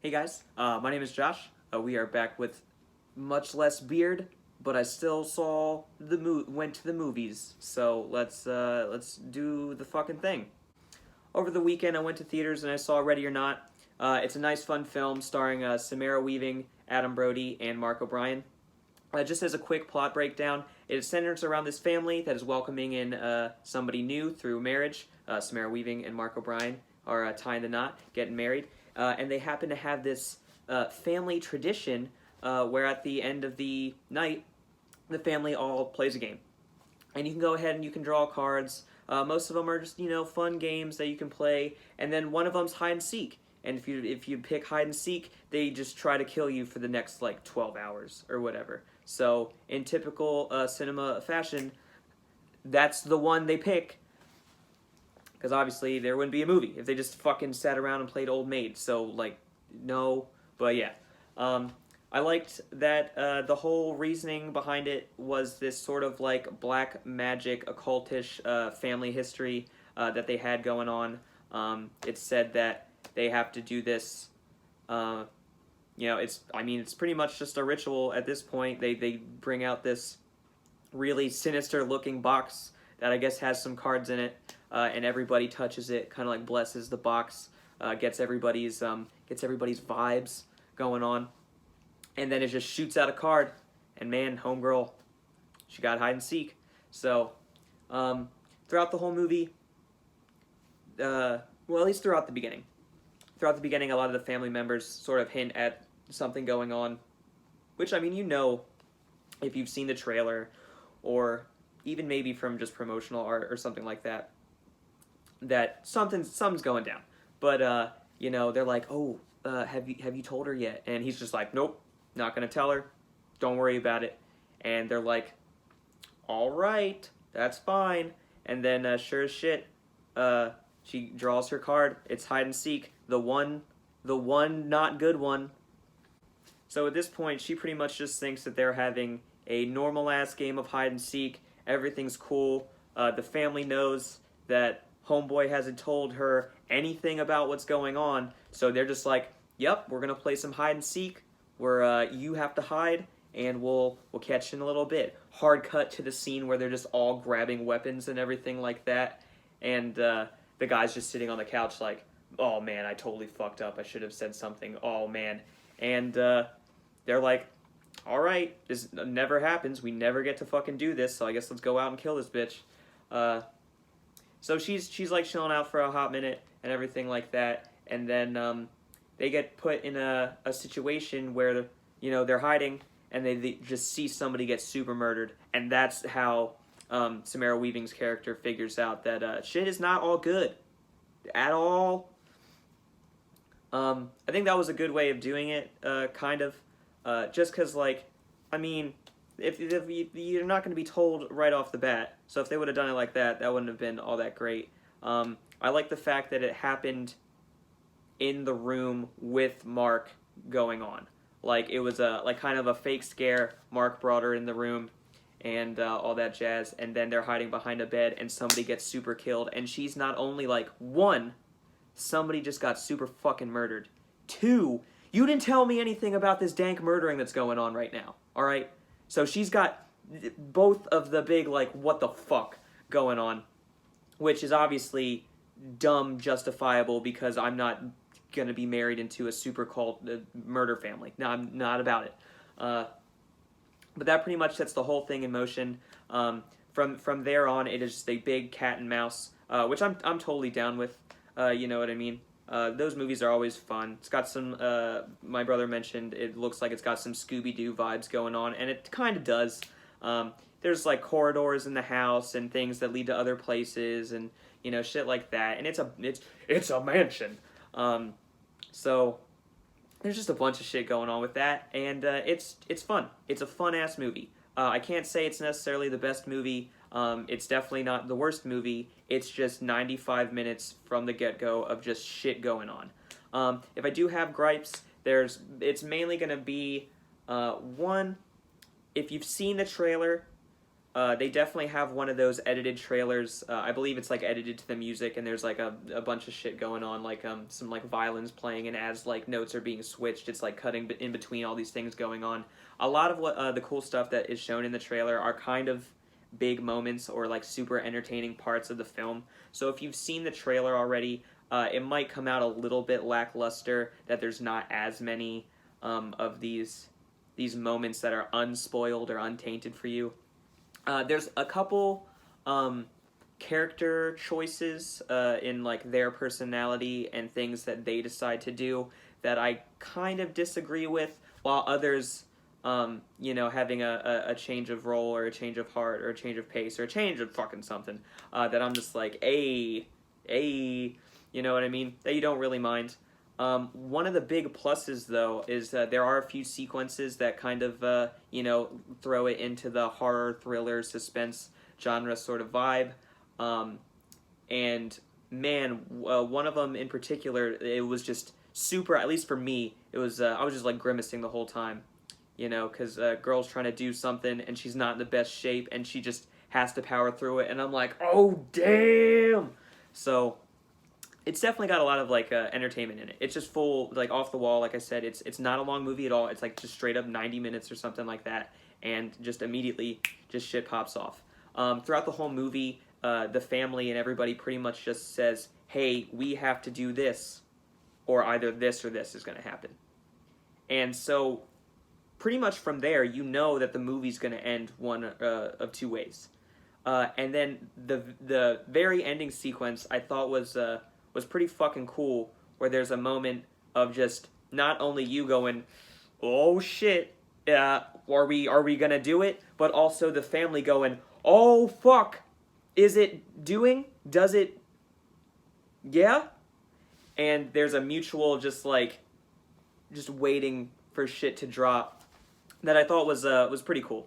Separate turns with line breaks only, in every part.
Hey guys, my name is Josh. We are back with much less beard, but I still saw went to the movies. So let's do the fucking thing. Over the weekend, I went to theaters and I saw Ready or Not. It's a nice, fun film starring Samara Weaving, Adam Brody, and Mark O'Brien. Just as a quick plot breakdown, it centers around this family that is welcoming in somebody new through marriage. Samara Weaving and Mark O'Brien are tying the knot, getting married, and they happen to have this family tradition where at the end of the night, the family all plays a game. And you can go ahead and you can draw cards. Most of them are just fun games that you can play, and then one of them's hide and seek. And if you pick hide and seek, they just try to kill you for the next like 12 hours or whatever. So in typical cinema fashion, that's the one they pick. Because obviously there wouldn't be a movie if they just fucking sat around and played Old Maid. So like, no, but yeah. I liked that the whole reasoning behind it was this sort of like black magic occultish family history that they had going on. It said that they have to do this. It's pretty much just a ritual at this point. They bring out this really sinister looking box that I guess has some cards in it, and everybody touches it, kind of like blesses the box, gets everybody's vibes going on, and then it just shoots out a card, and man, homegirl, she got hide and seek. So throughout the whole movie, at least throughout the beginning, a lot of the family members sort of hint at something going on, which I mean, if you've seen the trailer, or even maybe from just promotional art or something like that, that something's going down. But they're like, oh, have you told her yet? And he's just like, nope, not gonna tell her. Don't worry about it. And they're like, all right, that's fine. And then sure as shit, she draws her card. It's hide and seek. The one not good one. So at this point, she pretty much just thinks that they're having a normal ass game of hide and seek. Everything's cool. The family knows that homeboy hasn't told her anything about what's going on, so they're just like, "Yep, we're gonna play some hide and seek. Where you have to hide, and we'll catch you in a little bit." Hard cut to the scene where they're just all grabbing weapons and everything like that, and the guy's just sitting on the couch like, "Oh man, I totally fucked up. I should have said something. Oh man," and they're like, all right, this never happens. We never get to fucking do this, so I guess let's go out and kill this bitch. So she's like chilling out for a hot minute and everything like that, and then they get put in a situation where they're hiding and they just see somebody get super murdered, and that's how Samara Weaving's character figures out that shit is not all good at all. I think that was a good way of doing it, kind of. Just because, I mean, if you're not going to be told right off the bat, so if they would have done it like that, that wouldn't have been all that great. I like the fact that it happened in the room with Mark going on. Like, it was kind of a fake scare. Mark brought her in the room and all that jazz, and then they're hiding behind a bed, and somebody gets super killed, and she's not only like, one, somebody just got super fucking murdered. Two, you didn't tell me anything about this dank murdering that's going on right now, alright? So she's got both of the big, like, what the fuck going on, which is obviously dumb justifiable because I'm not gonna be married into a super cult murder family. No, I'm not about it. But that pretty much sets the whole thing in motion. From there on, it is just a big cat and mouse, which I'm totally down with. You know what I mean? Those movies are always fun. It's got some, my brother mentioned, it looks like it's got some Scooby-Doo vibes going on, and it kind of does. There's like corridors in the house and things that lead to other places and, shit like that. And it's a mansion. So there's just a bunch of shit going on with that, and it's fun. It's a fun-ass movie. I can't say it's necessarily the best movie. It's definitely not the worst movie. It's just 95 minutes from the get-go of just shit going on. If I do have gripes, it's mainly going to be, one, if you've seen the trailer, They definitely have one of those edited trailers. I believe it's like edited to the music, and there's like a bunch of shit going on, like some like violins playing, and as like notes are being switched, it's like cutting in between all these things going on. A lot of what the cool stuff that is shown in the trailer are kind of big moments or like super entertaining parts of the film. So if you've seen the trailer already, it might come out a little bit lackluster, that there's not as many of these moments that are unspoiled or untainted for you. There's a couple character choices in like their personality and things that they decide to do that I kind of disagree with, while others, having a change of role or a change of heart or a change of pace or a change of fucking something, that I'm just like, a, you know what I mean? That you don't really mind. One of the big pluses, though, is that there are a few sequences that kind of, throw it into the horror, thriller, suspense genre sort of vibe. And man, one of them in particular, it was just super, at least for me, it was, I was just like grimacing the whole time, because girl's trying to do something and she's not in the best shape and she just has to power through it. And I'm like, oh, damn! So it's definitely got a lot of like entertainment in it. It's just full, like off the wall. Like I said, it's not a long movie at all. It's like just straight up 90 minutes or something like that, and just immediately just shit pops off. Throughout the whole movie, the family and everybody pretty much just says, "Hey, we have to do this, or either this or this is going to happen." And so, pretty much from there, you know that the movie's going to end one of two ways. And then the very ending sequence I thought was pretty fucking cool, where there's a moment of just not only you going, "Oh shit, are we gonna do it?" but also the family going, "Oh fuck, does it, yeah?" And there's a mutual just waiting for shit to drop that I thought was pretty cool.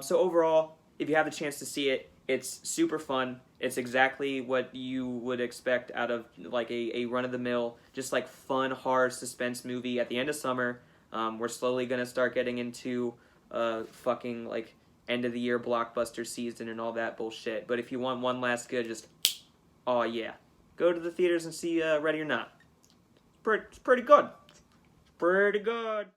So overall, if you have the chance to see it, it's super fun. It's exactly what you would expect out of like a run-of-the-mill, just like fun horror suspense movie at the end of summer. We're slowly gonna start getting into fucking like end of the year blockbuster season and all that bullshit. But if you want one last good, just oh yeah, go to the theaters and see Ready or Not. It's pretty good. Pretty good.